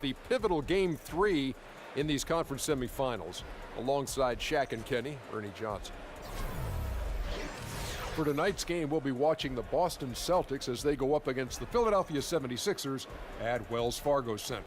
the pivotal Game 3 in these conference semifinals. Alongside Shaq and Kenny, Ernie Johnson. For tonight's game, we'll be watching the Boston Celtics as they go up against the Philadelphia 76ers at Wells Fargo Center.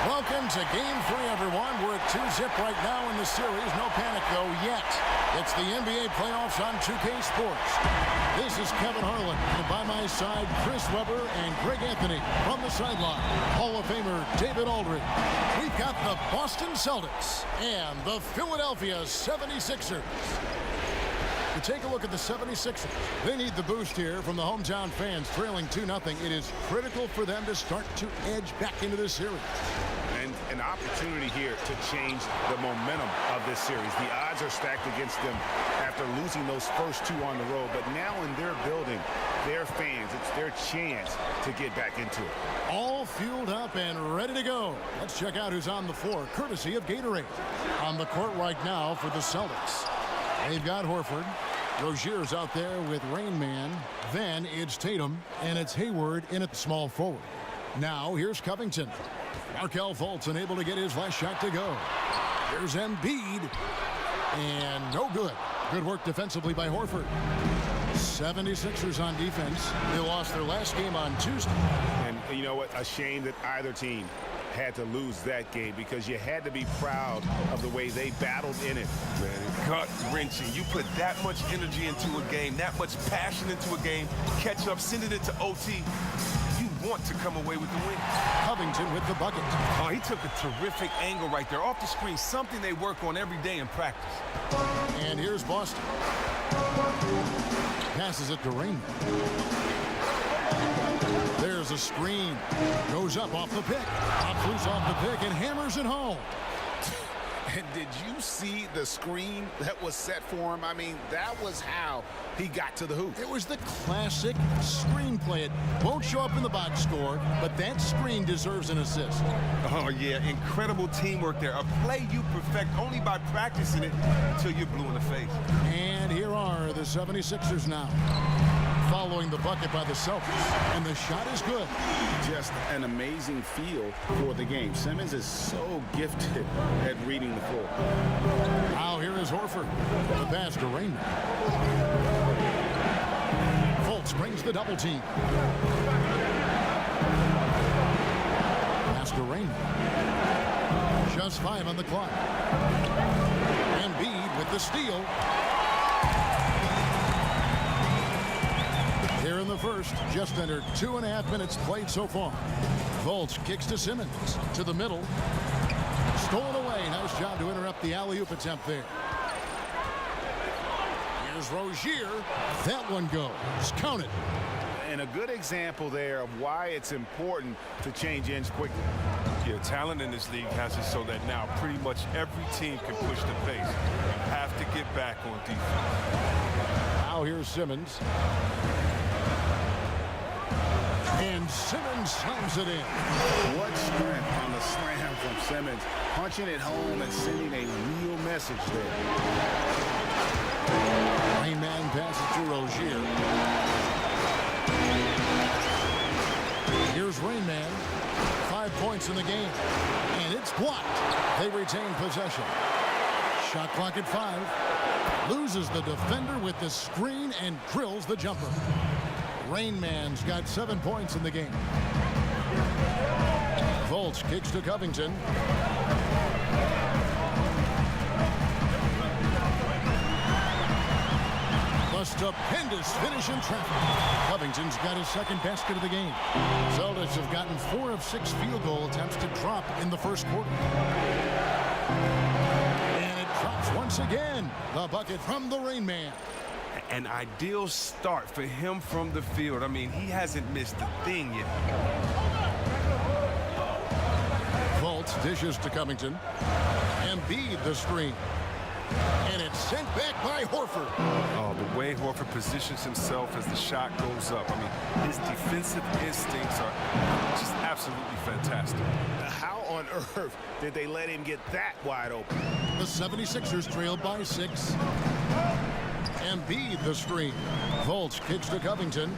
Welcome to Game 3, everyone. We're at 2-zip right now in the series. No panic, though, yet. It's the NBA playoffs on 2K Sports. This is Kevin Harlan, and by my side, Chris Webber and Greg Anthony. From the sideline, Hall of Famer David Aldridge. We've got the Boston Celtics and the Philadelphia 76ers. To take a look at the 76ers, they need the boost here from the hometown fans, trailing 2-0. It is critical for them to start to edge back into this series. And an opportunity here to change the momentum of this series. The odds are stacked against them after losing those first two on the road. But now in their building, their fans, it's their chance to get back into it. All fueled up and ready to go. Let's check out who's on the floor, courtesy of Gatorade. On the court right now for the Celtics. They've got Horford. Rozier's out there with Rain Man. Then it's Tatum, and it's Hayward in at small forward. Now here's Covington. Markelle Fultz unable to get his last shot to go. Here's Embiid. And no good. Good work defensively by Horford. 76ers on defense. They lost their last game on Tuesday. And you know what? A shame that either team had to lose that game, because you had to be proud of the way they battled in it. Man, gut-wrenching. You put that much energy into a game, that much passion into a game, catch up, sending it to OT. You want to come away with the win. Covington with the bucket. Oh, he took a terrific angle right there off the screen, something they work on every day in practice. And here's Boston. Passes it to Rain. There's a screen. Goes up off the pick. Pops loose off the pick and hammers it home. And did you see the screen that was set for him? I mean, that was how he got to the hoop. It was the classic screenplay. It won't show up in the box score, but that screen deserves an assist. Oh, yeah, incredible teamwork there. A play you perfect only by practicing it until you're blue in the face. And here are the 76ers now, following the bucket by the Celtics, and the shot is good. Just an amazing feel for the game. Simmons is so gifted at reading the floor. Now here is Horford. The pass to Rain. Fultz brings the double team. Pass to Rain. Just 5 on the clock. Embiid with the steal. Here in the first, just under 2.5 minutes played so far. Fultz kicks to Simmons, to the middle. Stolen away. Nice job to interrupt the alley-oop attempt there. Here's Rozier. That one goes. Count it. And a good example there of why it's important to change ends quickly. Yeah, talent in this league has it so that now pretty much every team can push the pace. You have to get back on defense. Now here's Simmons. And Simmons slams it in. What strength on the slam from Simmons. Punching it home and sending a real message there. Rain Man passes to Rozier. Here's Rain. points in the game. And it's blocked. They retain possession. Shot clock at 5. Loses the defender with the screen and drills the jumper. Rain Man's got 7 points in the game. Fultz kicks to Covington. A stupendous finish in traffic. Covington's got his second basket of the game. Celtics have gotten 4 of 6 field goal attempts to drop in the first quarter. And it drops once again. The bucket from the Rain Man. An ideal start for him from the field. I mean, he hasn't missed a thing yet. Fultz dishes to Covington. Embiid the screen. And it's sent back by Horford. Oh, the way Horford positions himself as the shot goes up. I mean, his defensive instincts are just absolutely fantastic. How on earth did they let him get that wide open? The 76ers trailed by 6. Embiid the screen. Fultz kicks to Covington.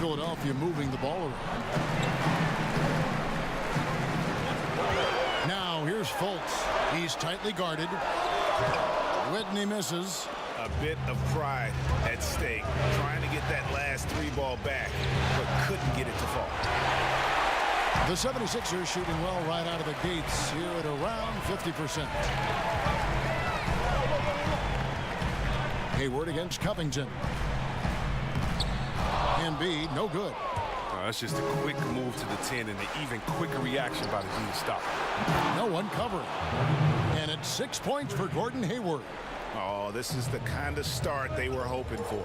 Philadelphia moving the ball around. Now here's Fultz. He's tightly guarded. Whitney misses. A bit of pride at stake, trying to get that last 3 ball back, but couldn't get it to fall. The 76ers shooting well right out of the gates here at around 50%. Hayward against Covington. Embiid, no good. That's just a quick move to the 10 and an even quicker reaction by the team to stop. No one covering. And it's 6 points for Gordon Hayward. Oh, this is the kind of start they were hoping for.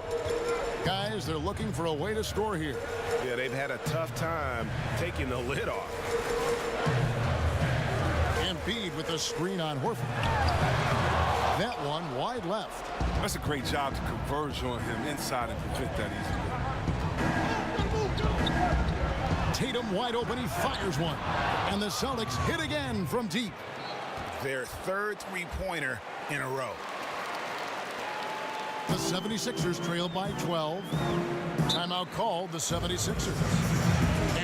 Guys, they're looking for a way to score here. Yeah, they've had a tough time taking the lid off. Embiid with the screen on Horford. That one wide left. That's a great job to converge on him inside and prevent that easily. Tatum wide open, he fires one. And the Celtics hit again from deep. Their third three-pointer in a row. The 76ers trail by 12. Timeout called the 76ers.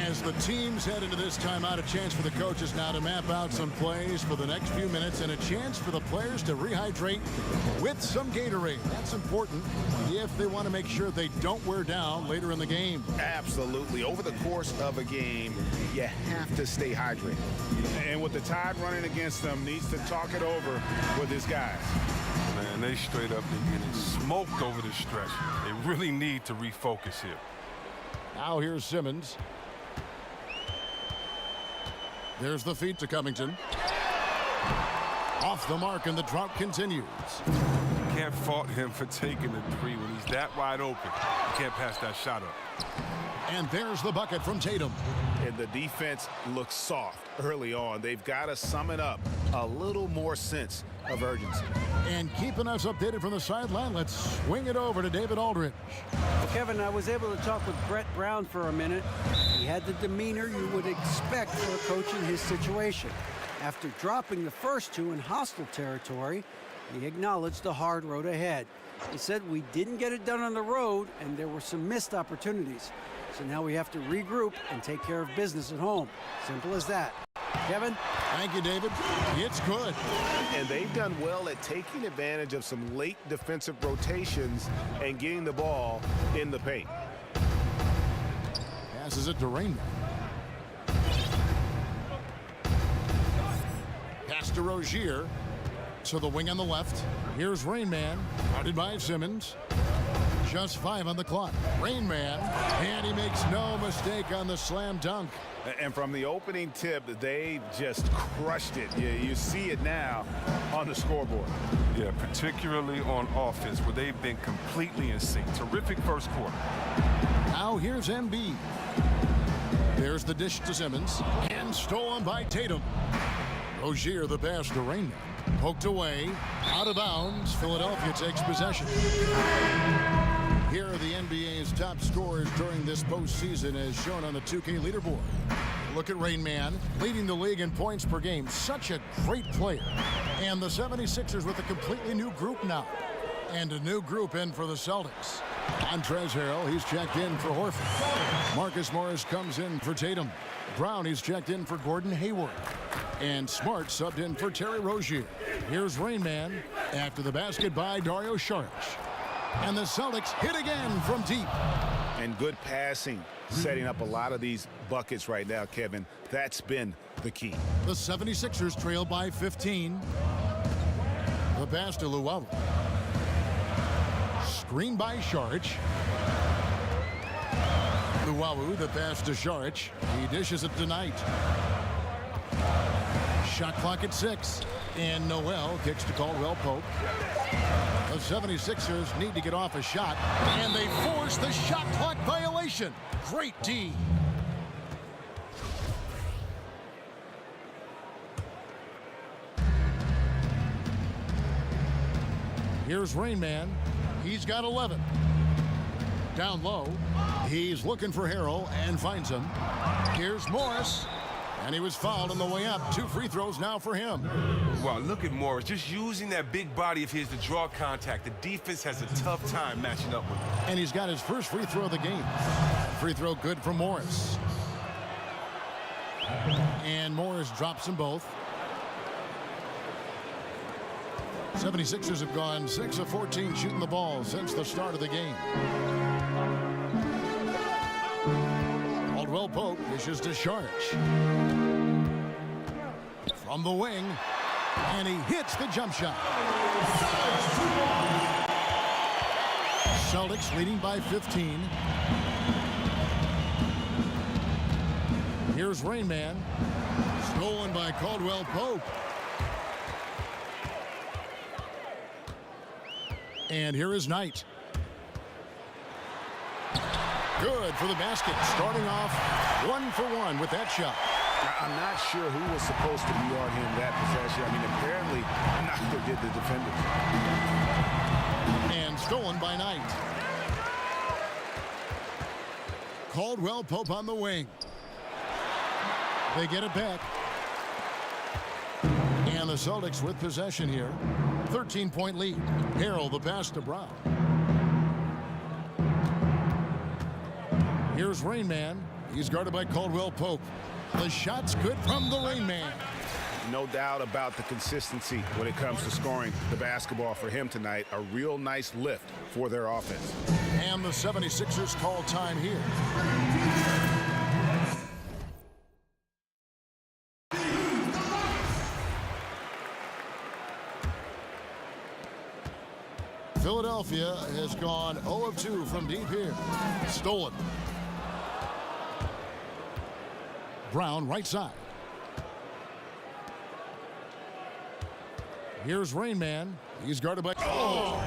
As the teams head into this timeout, a chance for the coaches now to map out some plays for the next few minutes and a chance for the players to rehydrate with some Gatorade. That's important if they want to make sure they don't wear down later in the game. Absolutely. Over the course of a game, you have to stay hydrated. And with the tide running against them, needs to talk it over with his guys. Man, they straight up been getting smoked over the stretch. They really need to refocus here. Now here's Simmons. There's the feed to Covington. Off the mark, and the drought continues. Can't fault him for taking the 3 when he's that wide open. You can't pass that shot up. And there's the bucket from Tatum. And the defense looks soft early on. They've got to sum it up. A little more sense of urgency. And keeping us updated from the sideline, let's swing it over to David Aldridge. Well, Kevin, I was able to talk with Brett Brown for a minute. He had the demeanor you would expect for a coach in his situation. After dropping the first 2 in hostile territory, he acknowledged the hard road ahead. He said we didn't get it done on the road, and there were some missed opportunities. So now we have to regroup and take care of business at home. Simple as that. Kevin? Thank you, David. It's good. And they've done well at taking advantage of some late defensive rotations and getting the ball in the paint. Passes it to Rain. Pass to Rozier. To the wing on the left. Here's Rain Man. Guarded by Simmons. Just 5 on the clock. Rain Man. And he makes no mistake on the slam dunk. And from the opening tip, they just crushed it. You see it now on the scoreboard. Yeah, particularly on offense, where they've been completely in sync. Terrific first quarter. Now here's Embiid. There's the dish to Simmons. And stolen by Tatum. Rozier the pass to Rain Man. Poked away. Out of bounds. Philadelphia takes possession. Here are the NBA's top scorers during this postseason as shown on the 2K leaderboard. Look at Rain Man, leading the league in points per game. Such a great player. And the 76ers with a completely new group now. And a new group in for the Celtics. Montrezl Harrell, he's checked in for Horford. Marcus Morris comes in for Tatum. Brown, he's checked in for Gordon Hayward. And Smart subbed in for Terry Rozier. Here's Rain Man after the basket by Dario Saric. And the Celtics hit again from deep. And good passing, setting up a lot of these buckets right now, Kevin. That's been the key. The 76ers trail by 15. The pass to Luwawu. Screen by Saric. Luwawu, the pass to Saric. He dishes it to Knight. Shot clock at 6. And Noel kicks to Caldwell Pope. The 76ers need to get off a shot. And they force the shot clock violation. Great D. Here's Rain Man. He's got 11. Down low. He's looking for Harrell and finds him. Here's Morris. And he was fouled on the way up. 2 free throws now for him. Wow, look at Morris. Just using that big body of his to draw contact. The defense has a tough time matching up with him. And he's got his first free throw of the game. Free throw good for Morris. And Morris drops them both. 76ers have gone 6 of 14 shooting the ball since the start of the game. Caldwell Pope dishes to Saric. From the wing. And he hits the jump shot. Celtics leading by 15. Here's Rain Man. Stolen by Caldwell Pope. And here is Knight. Good for the basket. Starting off 1 for 1 with that shot. I'm not sure who was supposed to be on him that possession. I mean, apparently neither did the defenders. And stolen by Knight. Caldwell Pope on the wing. They get it back. And the Celtics with possession here. 13-point lead. Harrell the pass to Brown. Here's Rain Man. He's guarded by Caldwell Pope. The shot's good from the Rain Man. No doubt about the consistency when it comes to scoring the basketball for him tonight. A real nice lift for their offense. And the 76ers call time here. Philadelphia has gone 0 of 2 from deep here. Stolen. Brown right side. Here's Rain Man. He's guarded by... Oh!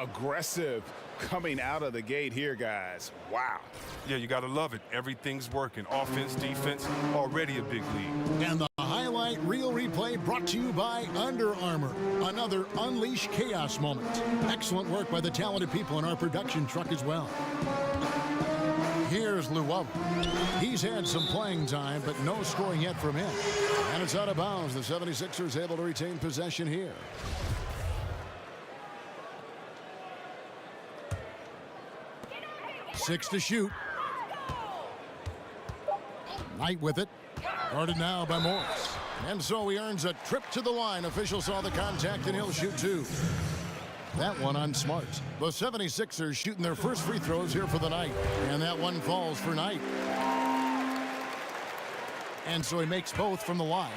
Aggressive coming out of the gate here, guys. Wow. Yeah, you got to love it. Everything's working. Offense, defense, already a big lead. And the highlight reel replay brought to you by Under Armour. Another Unleash Chaos moment. Excellent work by the talented people in our production truck as well. Here's Luwawu. He's had some playing time, but no scoring yet from him. And it's out of bounds. The 76ers able to retain possession here. Six to shoot. Knight with it. Guarded now by Morris. And so he earns a trip to the line. Official saw the contact, and he'll shoot 2. That one on Smart. The 76ers shooting their first free throws here for the night. And that one falls for Knight. And so he makes both from the line.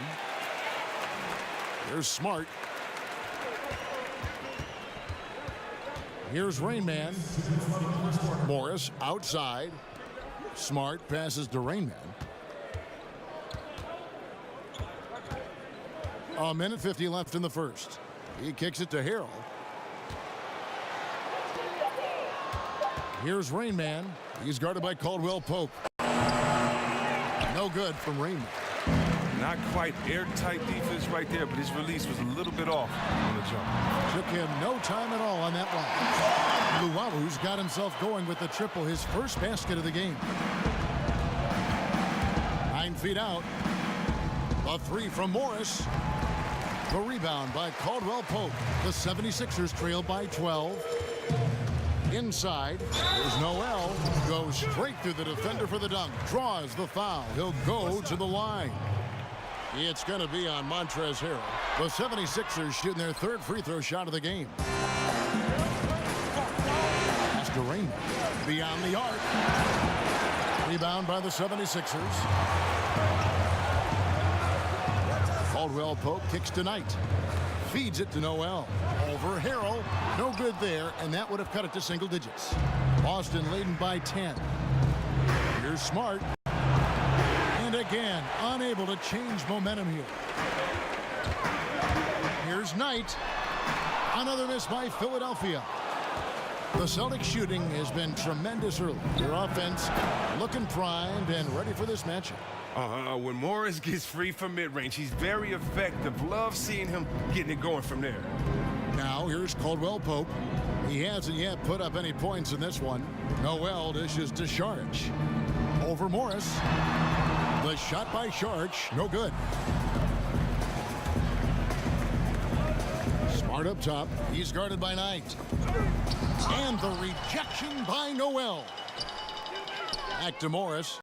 Here's Smart. Here's Rain Man. Morris outside. Smart passes to Rain Man. A minute 50 left in the first. He kicks it to Harrell. Here's Rain Man. He's guarded by Caldwell Pope. No good from Rain Man. Not quite airtight defense right there, but his release was a little bit off on the jump. Took him no time at all on that one. Luwawu's got himself going with the triple, his first basket of the game. 9 feet out. A 3 from Morris. The rebound by Caldwell Pope. The 76ers trail by 12. Inside, there's Noel. Goes straight through the defender for the dunk. Draws the foul. He'll go to the line. It's going to be on Montrezl Harrell. The 76ers shooting their third free throw shot of the game. Pass to Raymond. Beyond the arc. Rebound by the 76ers. Caldwell Pope kicks to Knight. Feeds it to Noel. Over Harrell. No good there, and that would have cut it to single digits. Boston leading by 10. Here's Smart. And again, unable to change momentum here. Here's Knight. Another miss by Philadelphia. The Celtics shooting has been tremendous early. Their offense looking primed and ready for this matchup. When Morris gets free from mid-range, he's very effective. Love seeing him getting it going from there. Now here's Caldwell Pope. He hasn't yet put up any points in this one. Noel dishes to Sharch. Over Morris. The shot by Sharch, no good. Smart up top. He's guarded by Knight. And the rejection by Noel. Back to Morris.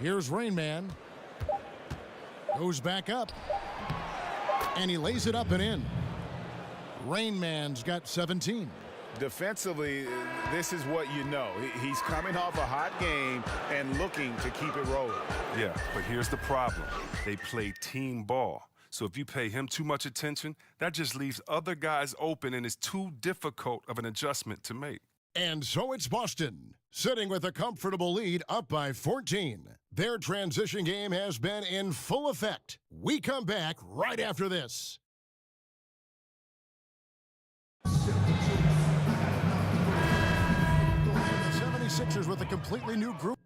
Here's Rain Man. Goes back up. And he lays it up and in. Rain Man's got 17. Defensively, this is what you know. He's coming off a hot game and looking to keep it rolling. Yeah, but here's the problem. They play team ball. So if you pay him too much attention, that just leaves other guys open and is too difficult of an adjustment to make. And so it's Boston, sitting with a comfortable lead up by 14. Their transition game has been in full effect. We come back right after this. The 76ers with a completely new group.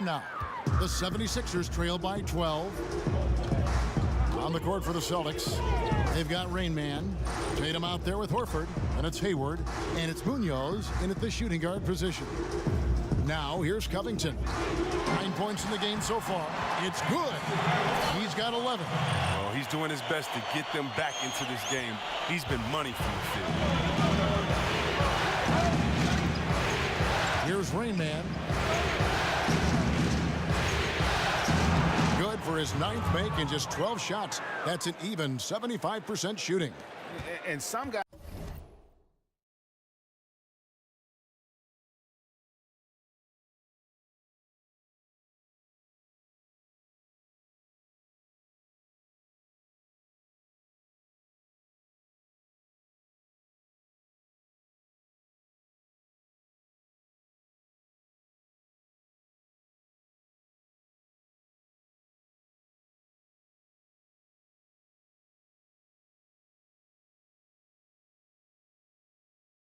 now. The 76ers trail by 12. On the court for the Celtics, they've got Rain Man. Tatum out there with Horford, and it's Hayward, and it's Munoz in at the shooting guard position. Now, here's Covington. 9 points in the game so far. It's good. He's got 11. Oh, he's doing his best to get them back into this game. He's been money from the field. Here's Rain Man. Good for his 9th make in just 12 shots. That's an even 75% shooting. And some guys...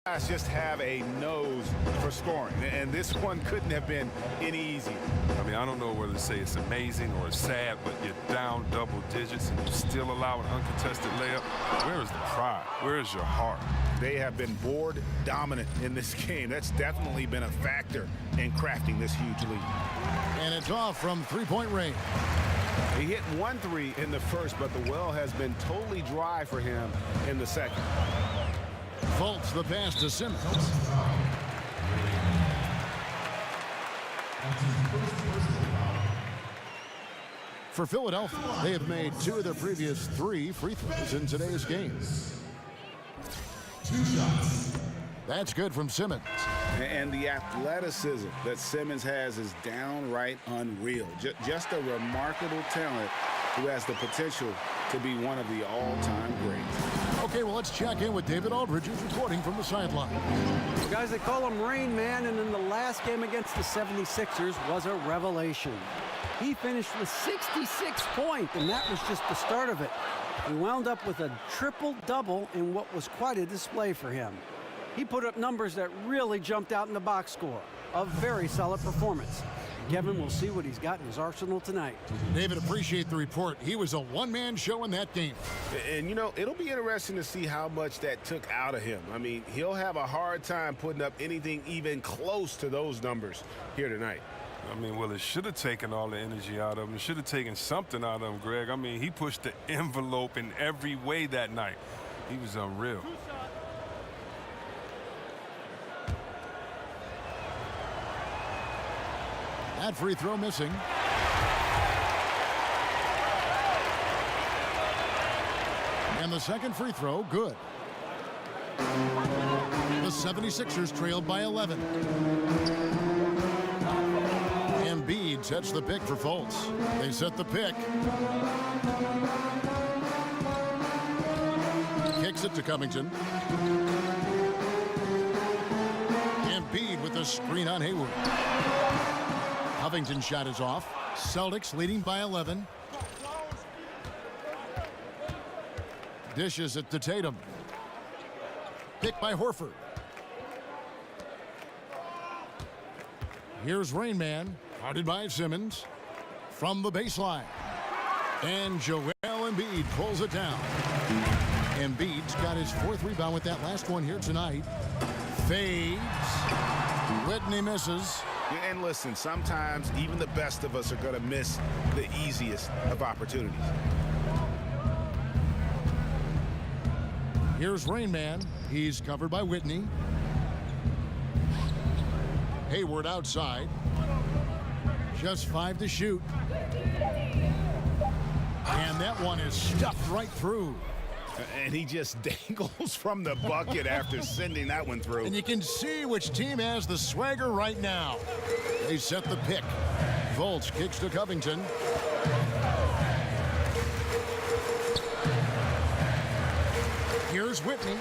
guys just have a nose for scoring, and this one couldn't have been any easier. I mean, I don't know whether to say it's amazing or sad, but you're down double digits and you still allow an uncontested layup. Where is the pride? Where is your heart? They have been board dominant in this game. That's definitely been a factor in crafting this huge lead. And it's off from three-point range. He hit 1 3 in the first, but the well has been totally dry for him in the second. Fultz the pass to Simmons. For Philadelphia, they have made 2 of their previous 3 free throws in today's game. 2 shots. That's good from Simmons. And the athleticism that Simmons has is downright unreal. Just a remarkable talent who has the potential to be one of the all-time greats. Okay, well, let's check in with David Aldridge, who's reporting from the sideline. Well, guys, they call him Rain Man, and in the last game against the 76ers was a revelation. He finished with 66 points, and that was just the start of it. He wound up with a triple-double in what was quite a display for him. He put up numbers that really jumped out in the box score. A very solid performance. Kevin will see what he's got in his arsenal tonight. David, appreciate the report. He was a one-man show in that game. And, you know, it'll be interesting to see how much that took out of him. I mean, he'll have a hard time putting up anything even close to those numbers here tonight. I mean, well, it should have taken all the energy out of him. It should have taken something out of him, Greg. I mean, he pushed the envelope in every way that night. He was unreal. That free throw missing. And the second free throw, good. The 76ers trailed by 11. Embiid sets the pick for Fultz. They set the pick. Kicks it to Covington. Embiid with the screen on Hayward. Covington's shot is off. Celtics leading by 11. Dishes it to Tatum. Picked by Horford. Here's Rain Man, guarded by Simmons. From the baseline. And Joel Embiid pulls it down. Embiid's got his 4th rebound with that last one here tonight. Fades. Whitney misses. And listen, sometimes even the best of us are going to miss the easiest of opportunities. Here's Rain Man. He's covered by Whitney. Hayward outside. Just 5 to shoot. And that one is stuffed right through. And he just dangles from the bucket after sending that one through. And you can see which team has the swagger right now. They set the pick. Fultz kicks to Covington. Here's Whitney.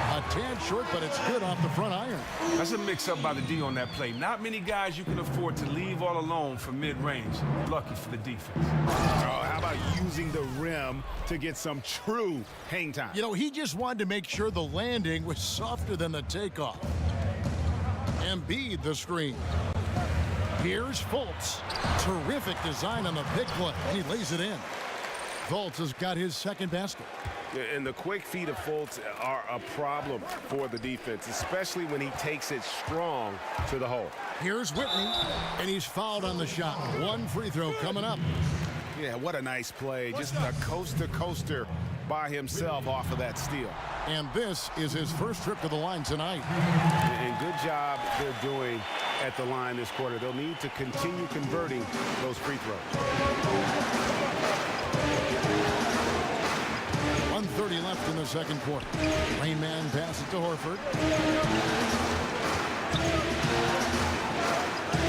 A tad short, but it's good off the front iron. That's a mix-up by the D on that play. Not many guys you can afford to leave all alone from mid-range. Lucky for the defense. Oh, how about using the rim to get some true hang time? You know, he just wanted to make sure the landing was softer than the takeoff. Embiid the screen. Here's Fultz. Terrific design on the pick play. He lays it in. Fultz has got his second basket. And the quick feet of Fultz are a problem for the defense, especially when he takes it strong to the hole. Here's Whitney, and he's fouled on the shot. One free throw coming up. Yeah, what a nice play. Just a coast-to-coaster by himself off of that steal. And this is his first trip to the line tonight. And good job they're doing at the line this quarter. They'll need to continue converting those free throws. 1:30 left in the second quarter. Rain Man passes to Horford.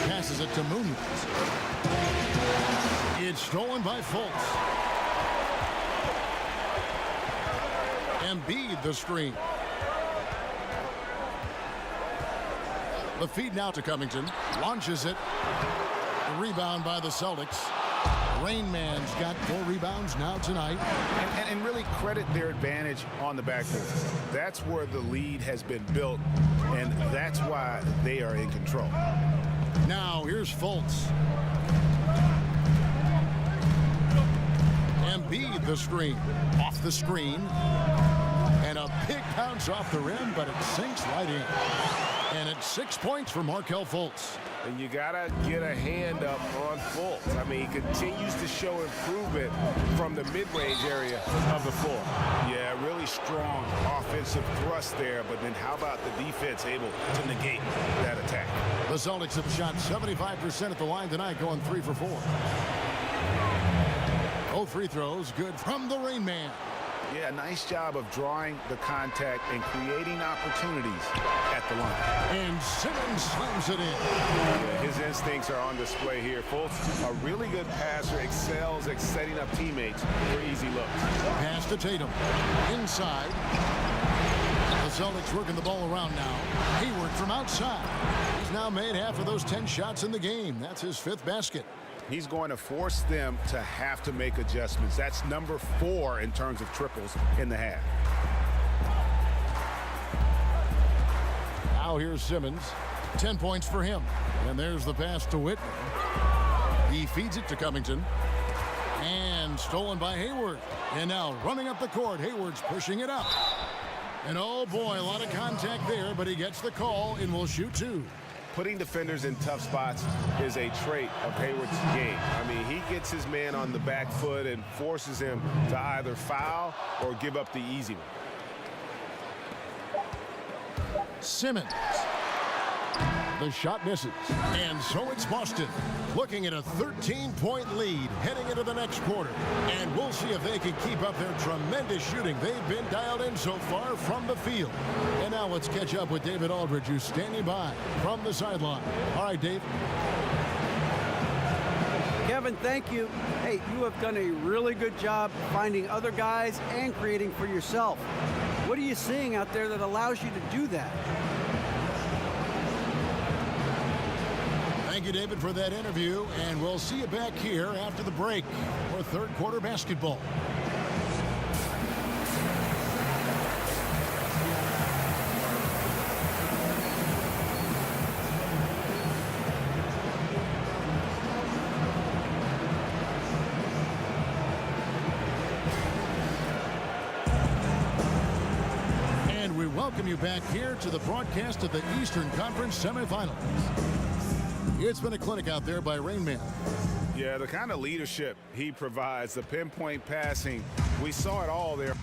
Passes it to Munoz. It's stolen by Fultz. Embiid the screen. The feed now to Covington. Launches it. The rebound by the Celtics. Rain Man's got 4 rebounds now tonight. And really credit their advantage on the backboard. That's where the lead has been built, and that's why they are in control. Now here's Fultz. Embiid the screen. Off the screen. And a big bounce off the rim, but it sinks right in. And it's 6 points for Markelle Fultz. And you got to get a hand up on Fultz. I mean, he continues to show improvement from the mid-range area of the floor. Yeah, really strong offensive thrust there, but then how about the defense able to negate that attack? The Celtics have shot 75% at the line tonight, going 3 for 4. Both free throws good from the Rain Man. Yeah, nice job of drawing the contact and creating opportunities at the line. And Simmons slams it in. Yeah, his instincts are on display here. Fultz, a really good passer, excels at setting up teammates for easy looks. Pass to Tatum. Inside. The Celtics working the ball around now. Hayward from outside. He's now made half of those 10 shots in the game. That's his 5th basket. He's going to force them to have to make adjustments. That's number 4 in terms of triples in the half. Now here's Simmons. 10 points for him. And there's the pass to Whitney. He feeds it to Covington. And stolen by Hayward. And now running up the court, Hayward's pushing it up. And oh boy, a lot of contact there, but he gets the call and will shoot 2. Putting defenders in tough spots is a trait of Hayward's game. I mean, he gets his man on the back foot and forces him to either foul or give up the easy one. Simmons. The shot misses. And so it's Boston looking at a 13-point lead heading into the next quarter. And we'll see if they can keep up their tremendous shooting. They've been dialed in so far from the field. And now let's catch up with David Aldridge, who's standing by from the sideline. All right, Dave. Kevin, thank you. Hey, you have done a really good job finding other guys and creating for yourself. What are you seeing out there that allows you to do that? Thank you, David, for that interview, and we'll see you back here after the break for third quarter basketball. And we welcome you back here to the broadcast of the Eastern Conference semifinals. It's been a clinic out there by Rain Man. Yeah, the kind of leadership he provides, the pinpoint passing, we saw it all there.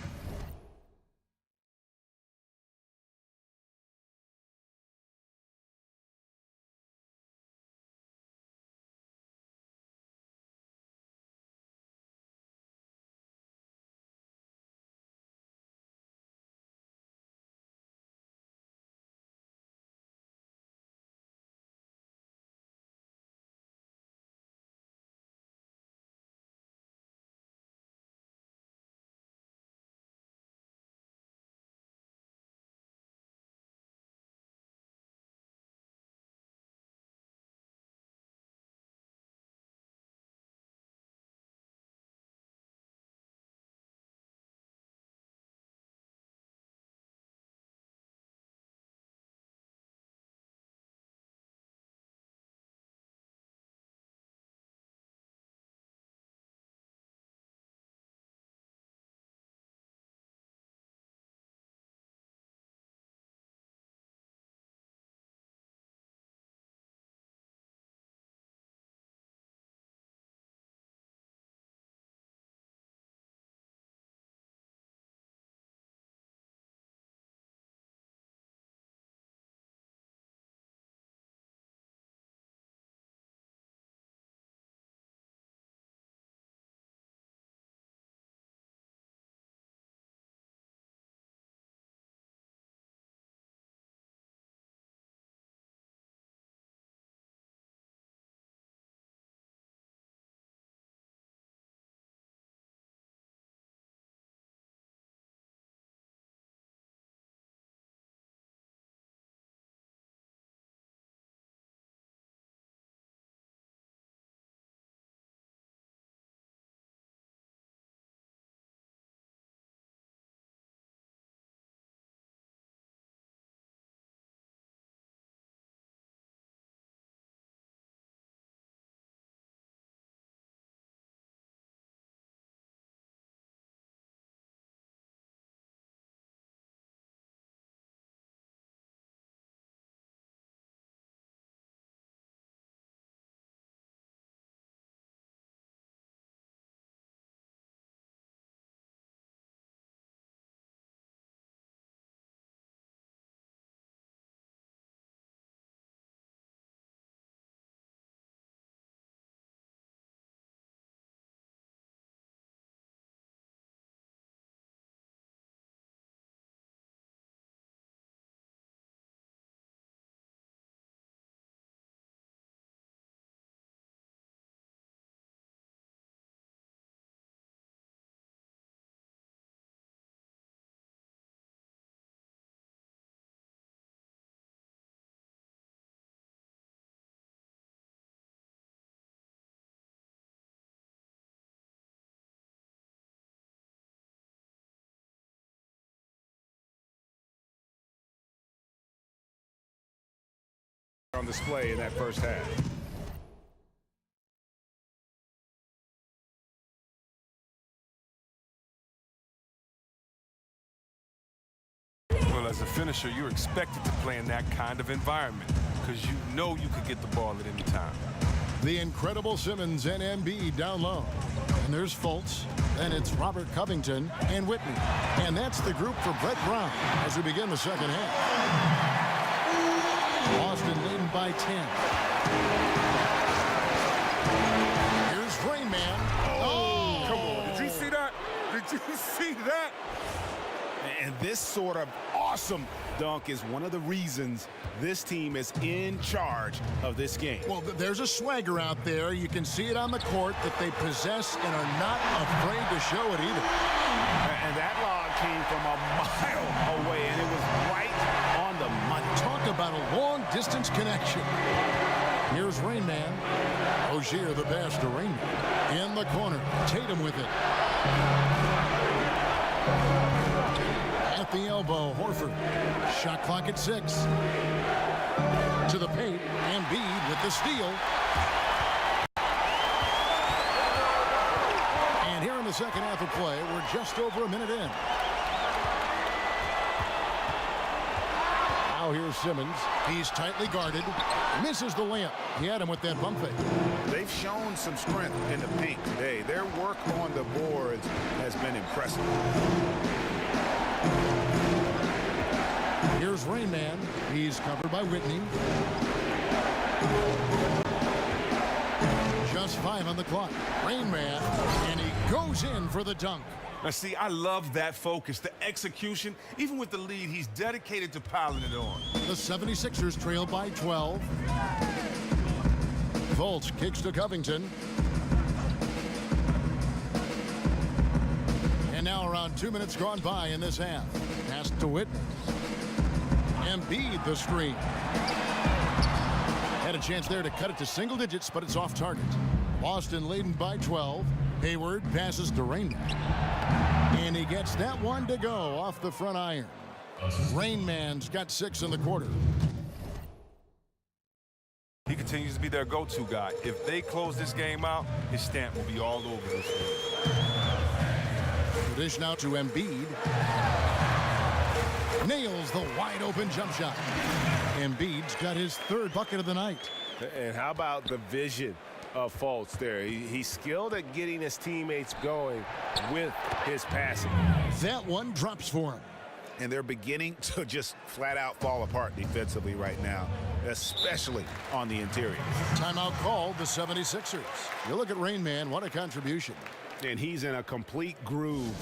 on display in that first half. Well, as a finisher, you're expected to play in that kind of environment because you know you could get the ball at any time. The incredible Simmons and Embiid down low. And there's Fultz. Then it's Robert Covington and Whitney. And that's the group for Brett Brown as we begin the second half. Boston leading by 10. Here's Rain Man. Oh! Come on, did you see that? Did you see that? And this sort of awesome dunk is one of the reasons this team is in charge of this game. Well, there's a swagger out there. You can see it on the court that they possess and are not afraid to show it either. And that lob came from a mile away, and it was right on the money. Talk about a long-distance connection. Here's Rain Man. Rozier the pass to Rain Man. In the corner. Tatum with it. At the elbow, Horford. Shot clock at 6. To the paint, Embiid with the steal. And here in the second half of play, we're just over a minute in. Now here's Simmons. He's tightly guarded. Misses the layup. He had him with that bump fake. They've shown some strength in the paint today. Their work on the boards has been impressive. Here's Rain Man. He's covered by Whitney. Just 5 on the clock. Rain Man, and he goes in for the dunk. Now, see, I love that focus, the execution. Even with the lead, he's dedicated to piling it on. The 76ers trail by 12. Fultz kicks to Covington. And now around 2 minutes gone by in this half. Pass to Whitney. Embiid the screen. Had a chance there to cut it to single digits, but it's off target. Boston leading by 12. Hayward passes to Rain Man. And he gets that one to go off the front iron. Rain Man's got 6 in the quarter. He continues to be their go-to guy. If they close this game out, his stamp will be all over this field. Dish now to Embiid. Nails the wide-open jump shot. Embiid's got his 3rd bucket of the night. And how about the vision of Fultz there? He's skilled at getting his teammates going with his passing. That one drops for him. And they're beginning to just flat out fall apart defensively right now, especially on the interior. Timeout called the 76ers. You look at Rain Man, what a contribution. And he's in a complete groove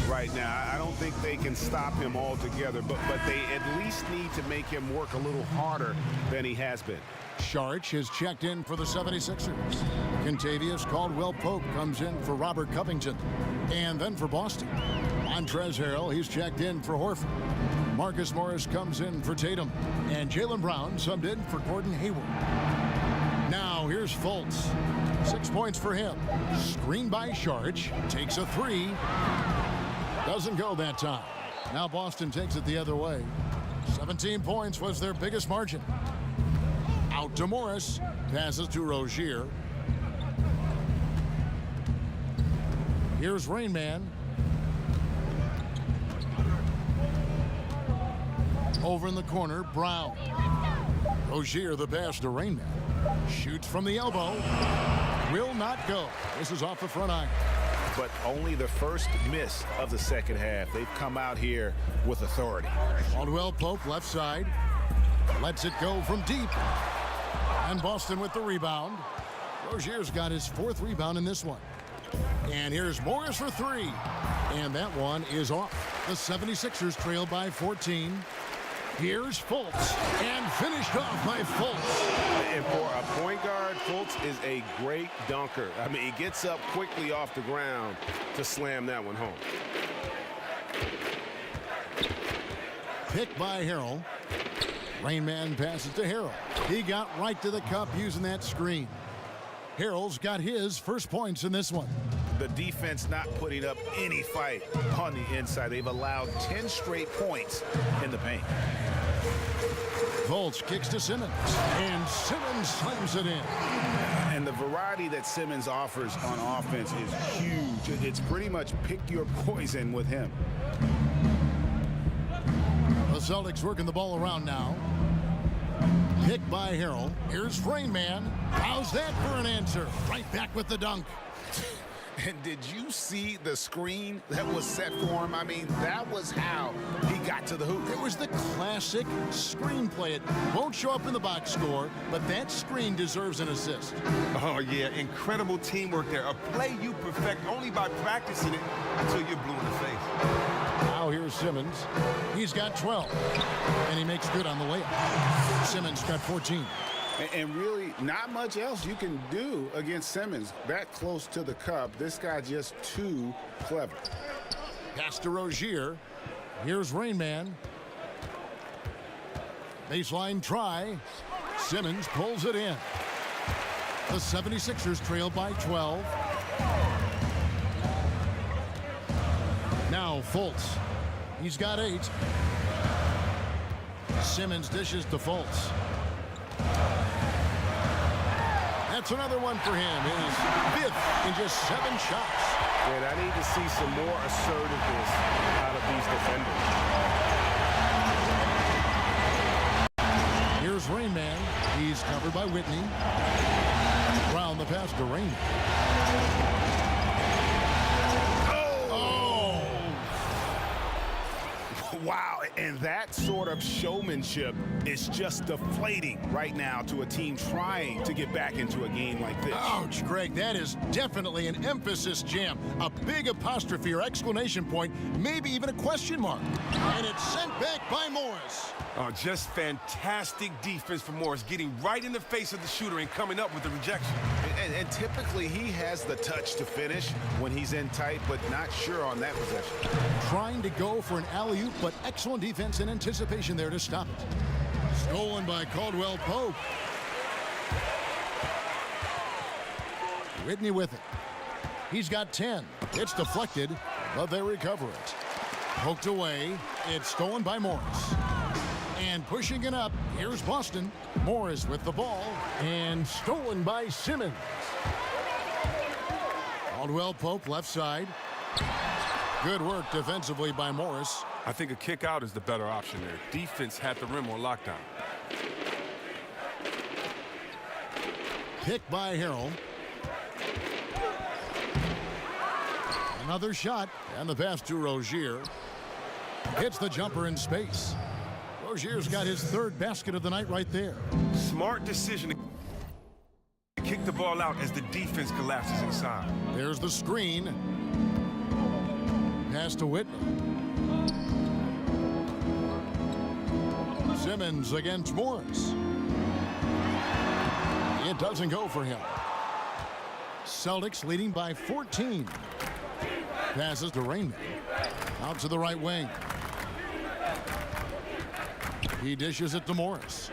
right now. I don't think they can stop him altogether, but they at least need to make him work a little harder than he has been. Sharch has checked in for the 76ers. Contavious Caldwell-Pope comes in for Robert Covington. And then for Boston, Montrezl Harrell, he's checked in for Horford. Marcus Morris comes in for Tatum. And Jaylen Brown subbed in for Gordon Hayward. Now here's Fultz. 6 points for him. Screen by Sharch. Takes a 3. Doesn't go that time. Now Boston takes it the other way. 17 points was their biggest margin. Out to Morris. Passes to Rozier. Here's Rain Man. Over in the corner, Brown. Rozier the pass to Rain Man. Shoots from the elbow. Will not go. This is off the front iron. But only the first miss of the second half. They've come out here with authority. Caldwell-Pope left side. Lets it go from deep. And Boston with the rebound. Rozier's got his 4th rebound in this one. And here's Morris for 3. And that one is off. The 76ers trail by 14. Here's Fultz, and finished off by Fultz. And for a point guard, Fultz is a great dunker. I mean, he gets up quickly off the ground to slam that one home. Picked by Harrell. Rain Man passes to Harrell. He got right to the cup using that screen. Harrell's got his first points in this one. The defense not putting up any fight on the inside. They've allowed 10 straight points in the paint. Fultz kicks to Simmons, and Simmons slams it in. And the variety that Simmons offers on offense is huge. It's pretty much pick your poison with him. The Celtics working the ball around now. Picked by Harrell. Here's Rain Man. How's that for an answer? Right back with the dunk. And did you see the screen that was set for him? I mean, that was how he got to the hoop. It was the classic screen play. It won't show up in the box score, but that screen deserves an assist. Oh, yeah, incredible teamwork there. A play you perfect only by practicing it until you're blue in the face. Now here's Simmons. He's got 12, and he makes good on the layup. Simmons got 14. And really, not much else you can do against Simmons. That close to the cup, this guy just too clever. Pass to Rozier. Here's Rain Man. Baseline try. Simmons pulls it in. The 76ers trail by 12. Now Fultz. He's got 8. Simmons dishes to Fultz. That's another one for him. His 5th in just 7 shots. And I need to see some more assertiveness out of these defenders. Here's Rain Man. He's covered by Whitney. Brown the pass to Rain. Wow, and that sort of showmanship is just deflating right now to a team trying to get back into a game like this. Ouch, Greg, that is definitely an emphasis jam. A big apostrophe or exclamation point, maybe even a question mark. And it's sent back by Morris. Oh, just fantastic defense for Morris, getting right in the face of the shooter and coming up with the rejection. And typically he has the touch to finish when he's in tight, but not sure on that possession. Trying to go for an alley-oop, but excellent defense and anticipation there to stop it. Stolen by Caldwell Pope. Whitney with it. He's got 10. It's deflected, but they recover it. Poked away. It's stolen by Morris. And pushing it up, here's Boston. Morris with the ball, and stolen by Simmons. Caldwell Pope left side. Good work defensively by Morris. I think a kick out is the better option there. Defense had the rim on lockdown. Picked by Harrell. Another shot, and the pass to Rozier. Hits the jumper in space. Rozier's got his 3rd basket of the night right there. Smart decision to kick the ball out as the defense collapses inside. There's the screen. Pass to Whitney. Simmons against Morris. It doesn't go for him. Celtics leading by 14. Passes to Rainman. Out to the right wing. He dishes it to Morris.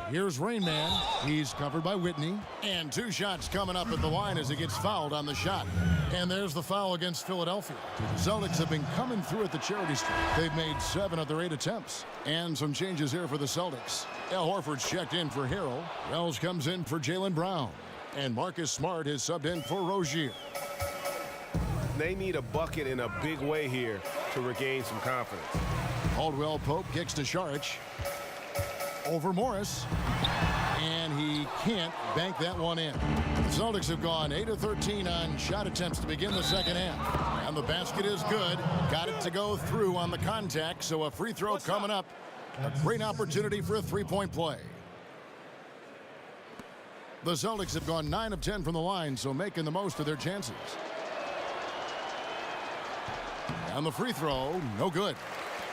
Here's Rain Man. He's covered by Whitney. And 2 shots coming up at the line as he gets fouled on the shot. And there's the foul against Philadelphia. The Celtics have been coming through at the charity stripe. They've made 7 of their 8 attempts. And some changes here for the Celtics. Al Horford's checked in for Harrell. Wells comes in for Jaylen Brown. And Marcus Smart is subbed in for Rozier. They need a bucket in a big way here to regain some confidence. Caldwell Pope kicks to Saric. Over Morris. And he can't bank that one in. The Celtics have gone 8 of 13 on shot attempts to begin the second half. And the basket is good. Got it to go through on the contact, so a free throw coming up. A great opportunity for a 3-point play. The Celtics have gone 9 of 10 from the line, so making the most of their chances. And the free throw, no good.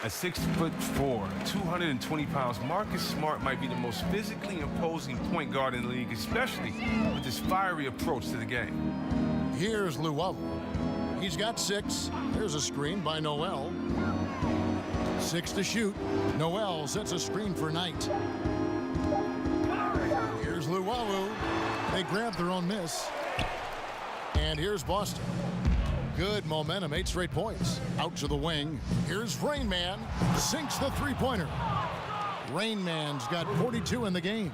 At 6'4", 220 pounds, Marcus Smart might be the most physically imposing point guard in the league, especially with his fiery approach to the game. Here's Luwawu. He's got 6. There's a screen by Noel. 6 to shoot. Noel sets a screen for Knight. Here's Luwawu. They grab their own miss. And here's Boston. Good momentum, 8 straight points. Out to the wing. Here's Rain Man. Sinks the three-pointer. Rain Man's got 42 in the game.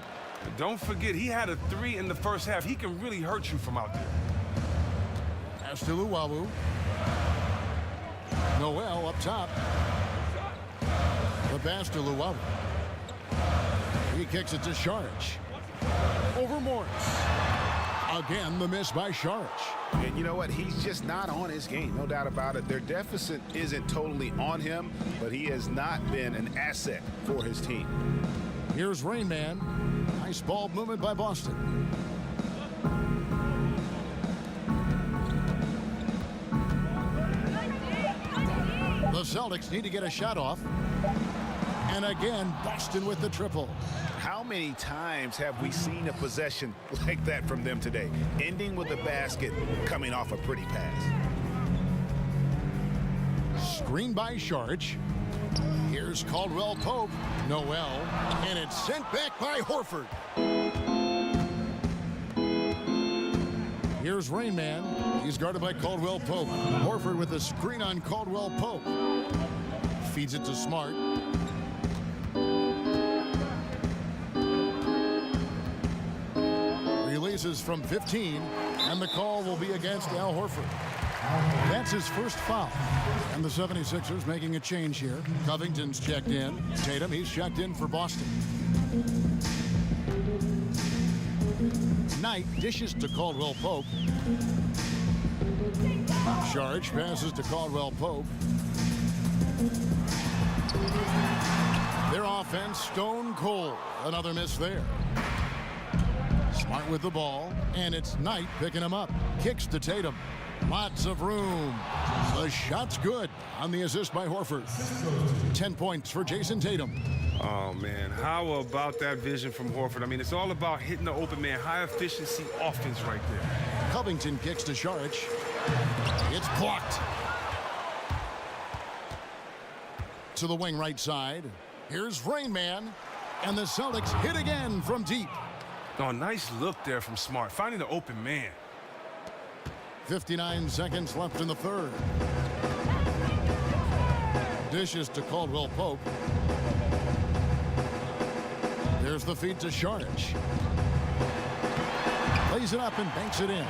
Don't forget, he had a 3 in the first half. He can really hurt you from out there. Pass to Luwawu. Noel up top. The pass to Luwawu. He kicks it to Sharich. Over Morris. Again, the miss by Sharich. And you know what? He's just not on his game, no doubt about it. Their deficit isn't totally on him, but he has not been an asset for his team. Here's Rain Man. Nice ball movement by Boston. The Celtics need to get a shot off. And again, Boston with the triple. How many times have we seen a possession like that from them today? Ending with a basket, coming off a pretty pass. Screen by Sharich. Here's Caldwell Pope. Noel. And it's sent back by Horford. Here's Rain Man. He's guarded by Caldwell Pope. Horford with a screen on Caldwell Pope. Feeds it to Smart. Releases from 15, and the call will be against Al Horford. That's his first foul. And the 76ers making a change here. Covington's checked in. Tatum, he's checked in for Boston. Knight dishes to Caldwell Pope. Sharich passes to Caldwell Pope. Their offense stone cold. Another miss there. Smart with the ball, and it's Knight picking him up. Kicks to Tatum. Lots of room. The shot's good on the assist by Horford. 10 points for Jason Tatum. Oh, man, how about that vision from Horford? I mean, it's all about hitting the open man. High-efficiency offense right there. Covington kicks to Sharich. It's blocked. To the wing right side. Here's Rain Man. And the Celtics hit again from deep. Oh, nice look there from Smart, finding the open man. 59 seconds left in the third. Dishes to Caldwell Pope. There's the feed to Sharich. Lays it up and banks it in.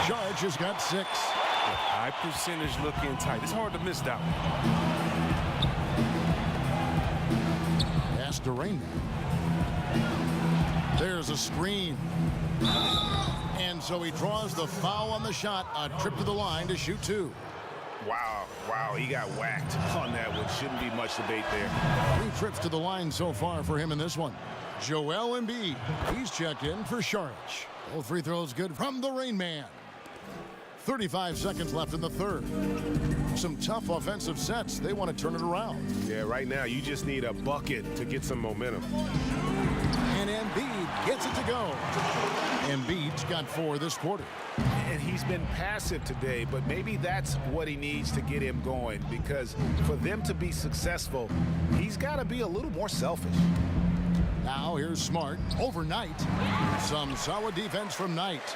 Sharich has got 6. High percentage looking tight. It's hard to miss that one. Pass to Rain Man. There's a screen. And so he draws the foul on the shot. A trip to the line to shoot 2. Wow, he got whacked on that one. Shouldn't be much debate there. 3 trips to the line so far for him in this one. Joel Embiid, he's checked in for Sharich. Both free throws good from the Rain Man. 35 seconds left in the third. Some tough offensive sets. They want to turn it around. Yeah, right now you just need a bucket to get some momentum. And Embiid gets it to go. Embiid's got 4 this quarter. And he's been passive today, but maybe that's what he needs to get him going, because for them to be successful, he's got to be a little more selfish. Now here's Smart over Knight. Some solid defense from Knight.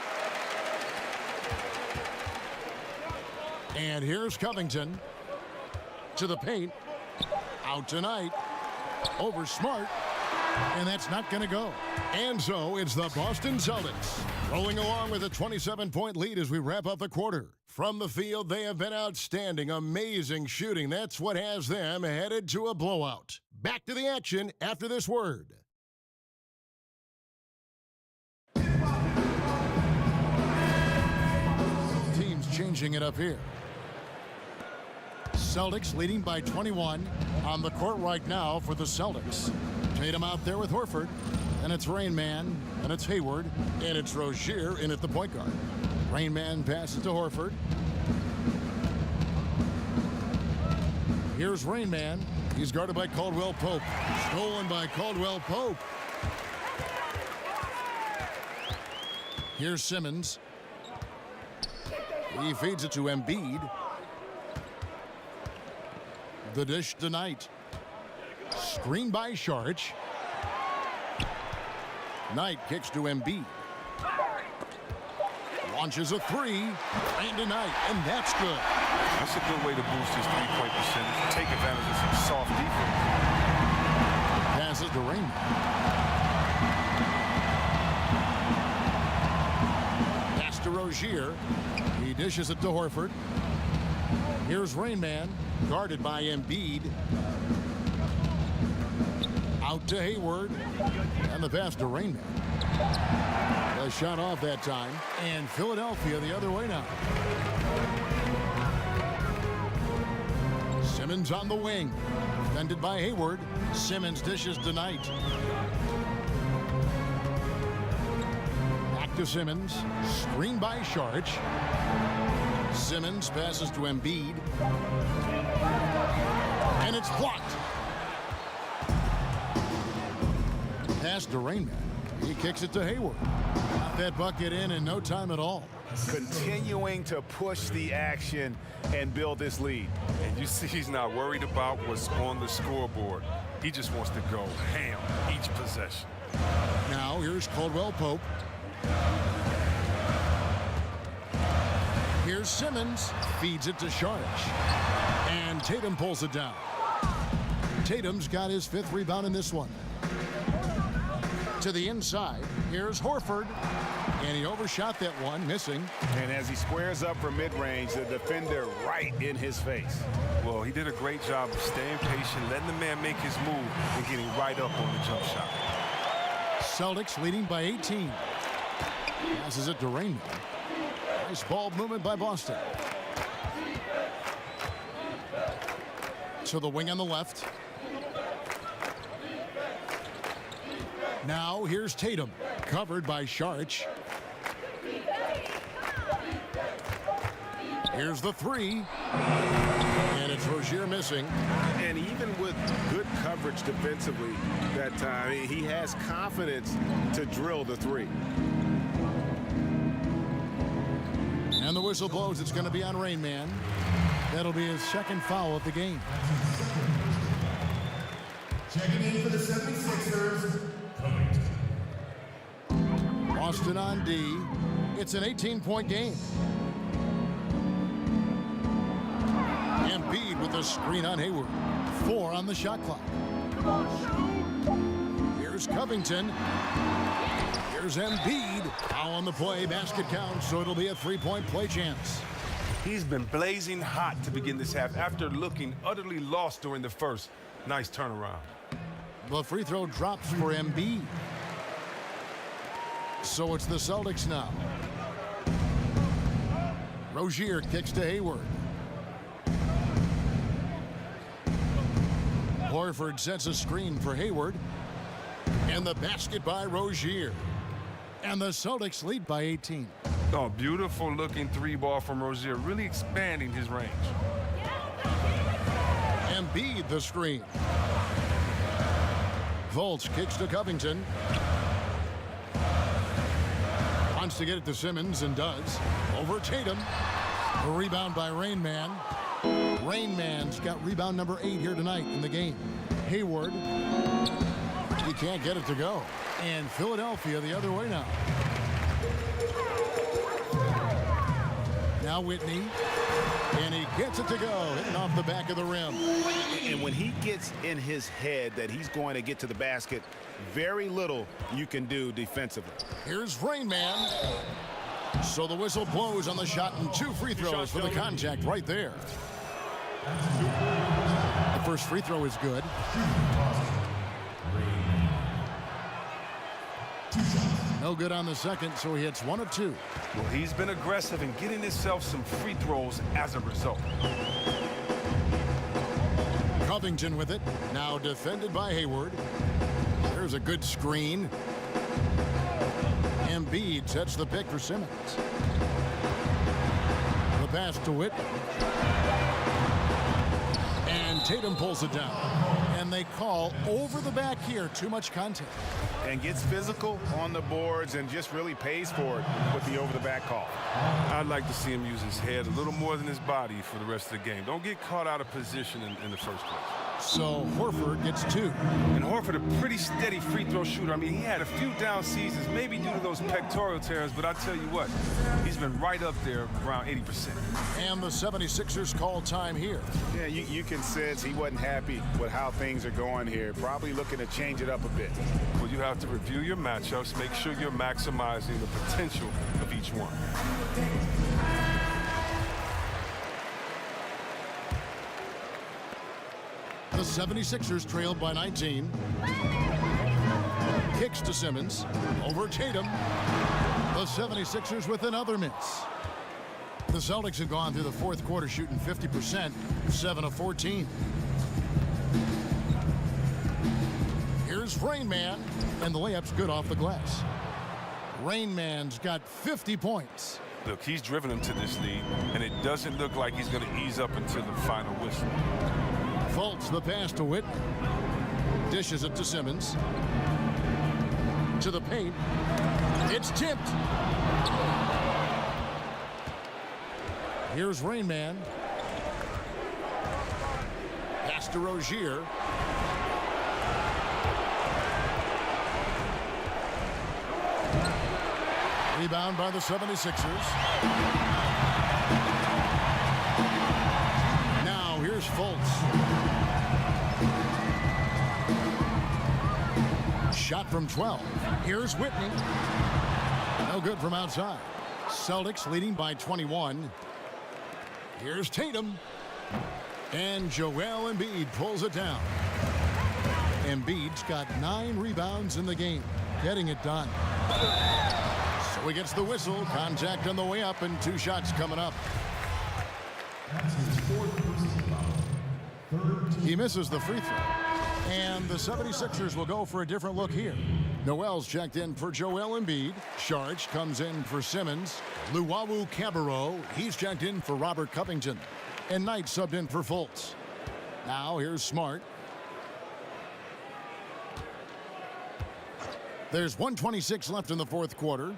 And here's Covington to the paint. Out tonight. Over Smart. And that's not going to go. And so it's the Boston Celtics rolling along with a 27-point lead as we wrap up the quarter. From the field, they have been outstanding. Amazing shooting. That's what has them headed to a blowout. Back to the action after this word. Teams changing it up here. Celtics leading by 21 on the court right now for the Celtics. Tatum out there with Horford, and it's Rain Man, and it's Hayward, and it's Rozier in at the point guard. Rain Man passes to Horford. Here's Rain Man. He's guarded by Caldwell Pope. Stolen by Caldwell Pope. Here's Simmons. He feeds it to Embiid. The dish to Knight. Screen by Sharich. Knight kicks to Embiid. Launches a three. And tonight, and that's good. That's a good way to boost his three-point percentage. Take advantage of some soft defense. Passes to Raymond. Pass to Rozier. He dishes it to Horford. Here's Rain Man, guarded by Embiid. Out to Hayward. And the pass to Rain Man. A shot off that time. And Philadelphia the other way now. Simmons on the wing. Defended by Hayward. Simmons dishes to Knight. Back to Simmons. Screen by Saric. Simmons passes to Embiid. And it's blocked. Pass to Rain Man. He kicks it to Hayward. Got that bucket in no time at all. Continuing to push the action and build this lead. And you see he's not worried about what's on the scoreboard. He just wants to go ham each possession. Now here's Caldwell Pope. Here's Simmons. Feeds it to Saric. And Tatum pulls it down. Tatum's got his 5th rebound in this one. To the inside. Here's Horford. And he overshot that one, missing. And as he squares up for mid-range, the defender right in his face. Well, he did a great job of staying patient, letting the man make his move, and getting right up on the jump shot. Celtics leading by 18. Passes it to Raymond. Nice ball movement by Boston. To the wing on the left. Now here's Tatum, covered by Saric. Here's the three. And it's Rozier missing. And even with good coverage defensively that time, he has confidence to drill the three. And the whistle blows. It's going to be on Rain Man. That'll be his 2nd foul of the game. Checking in for the 76ers. Boston on D. It's an 18-point game. Embiid with a screen on Hayward. 4 on the shot clock. Here's Covington. Here's Embiid. Foul on the play. Basket counts, so it'll be a 3-point play chance. He's been blazing hot to begin this half after looking utterly lost during the first. Nice turnaround. The free throw drops for Embiid. So it's the Celtics now. Rozier kicks to Hayward. Horford sets a screen for Hayward. And the basket by Rozier. And the Celtics lead by 18. Oh, beautiful looking 3-ball from Rozier, really expanding his range. Embiid the screen. Fultz kicks to Covington. Wants to get it to Simmons and does. Over Tatum. A rebound by Rain Man. Rain Man's got rebound number 8 here tonight in the game. Hayward. He can't get it to go. And Philadelphia the other way now. Now Whitney. And he gets it to go. Hitting off the back of the rim. And when he gets in his head that he's going to get to the basket, very little you can do defensively. Here's Rain Man. So the whistle blows on the shot and 2 free throws for the contact right there. The first free throw is good. No good on the second, so he hits 1 of 2. Well, he's been aggressive in getting himself some free throws as a result. Covington with it. Now defended by Hayward. There's a good screen. Embiid sets the pick for Simmons. The pass to Whitney. And Tatum pulls it down. And they call over the back here. Too much contact. And gets physical on the boards and just really pays for it with the over-the-back call. I'd like to see him use his head a little more than his body for the rest of the game. Don't get caught out of position in the first place. So Horford gets 2. And Horford, a pretty steady free throw shooter. I mean, he had a few down seasons, maybe due to those pectoral tears, but I tell you what, he's been right up there around 80%. And the 76ers call time here. Yeah, you can sense he wasn't happy with how things are going here. Probably looking to change it up a bit. Well, you have to review your matchups, make sure you're maximizing the potential of each one. The 76ers trailed by 19. Kicks to Simmons. Over Tatum. The 76ers with another miss. The Celtics have gone through the fourth quarter shooting 50%, 7 of 14. Here's Rain Man, and the layup's good off the glass. Rain Man's got 50 points. Look, he's driven him to this lead, and it doesn't look like he's going to ease up until the final whistle. Fultz the pass to Whitney. Dishes it to Simmons. To the paint. It's tipped. Here's Rain Man. Pass to Rozier. Rebound by the 76ers. Now here's Fultz. Shot from 12. Here's Whitney. No good from outside. Celtics leading by 21. Here's Tatum. And Joel Embiid pulls it down. Embiid's got 9 rebounds in the game, getting it done. So he gets the whistle. Contact on the way up, and 2 shots coming up. He misses the free throw. And the 76ers will go for a different look here. Noel's checked in for Joel Embiid. Sharge comes in for Simmons. Luwawu Cabarro, he's checked in for Robert Covington. And Knight subbed in for Fultz. Now here's Smart. There's 1:26 left in the fourth quarter.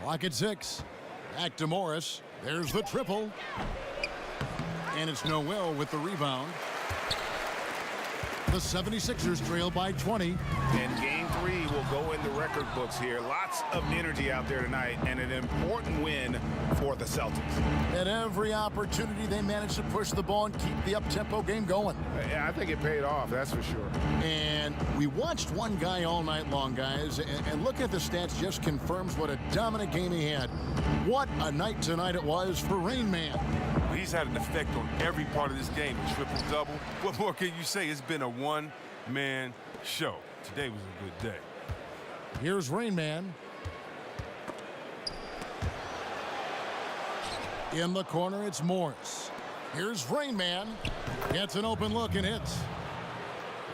Clock at 6. Back to Morris. There's the triple. And it's Noel with the rebound. The 76ers trail by 20. And game 3 will go in the record books here. Lots of energy out there tonight, and an important win for the Celtics. At every opportunity, they managed to push the ball and keep the up-tempo game going. Yeah, I think it paid off, that's for sure. And we watched one guy all night long, guys, and look at the stats, just confirms what a dominant game he had. What a night tonight it was for Rain Man. He's had an effect on every part of this game. Triple-double. What more can you say? It's been a one-man show. Today was a good day. Here's Rain Man. In the corner, it's Morris. Here's Rain Man. Gets an open look and hits.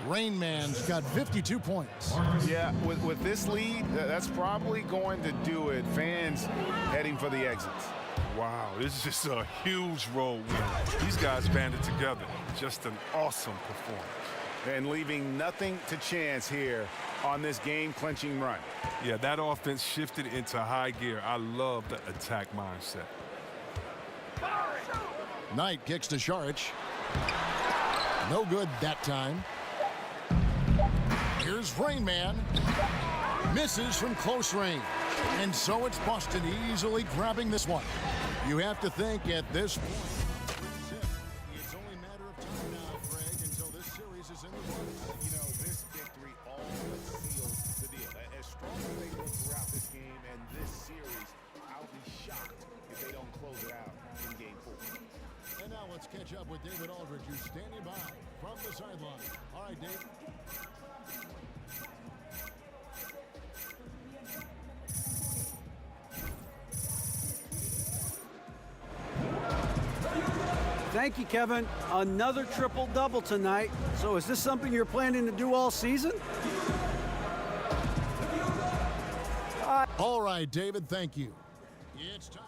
Rain Man's got 52 points. Yeah, with this lead, that's probably going to do it. Fans heading for the exits. Wow, this is just a huge road win. These guys banded together. Just an awesome performance. And leaving nothing to chance here on this game-clinching run. Yeah, that offense shifted into high gear. I love the attack mindset. Knight kicks to Saric. No good that time. Here's Rain Man. Misses from close range. And so it's Boston easily grabbing this one. You have to think at this point. It's only a matter of time now, Greg, until this series is in the books. You know, this victory all but seals the deal. As strong as they look throughout this game and this series, I'll be shocked if they don't close it out in game 4. And now let's catch up with David Aldridge, who's standing by from the sideline. All right, Dave. Thank you, Kevin. Another triple-double tonight. So is this something you're planning to do all season? All right, David, thank you. It's time.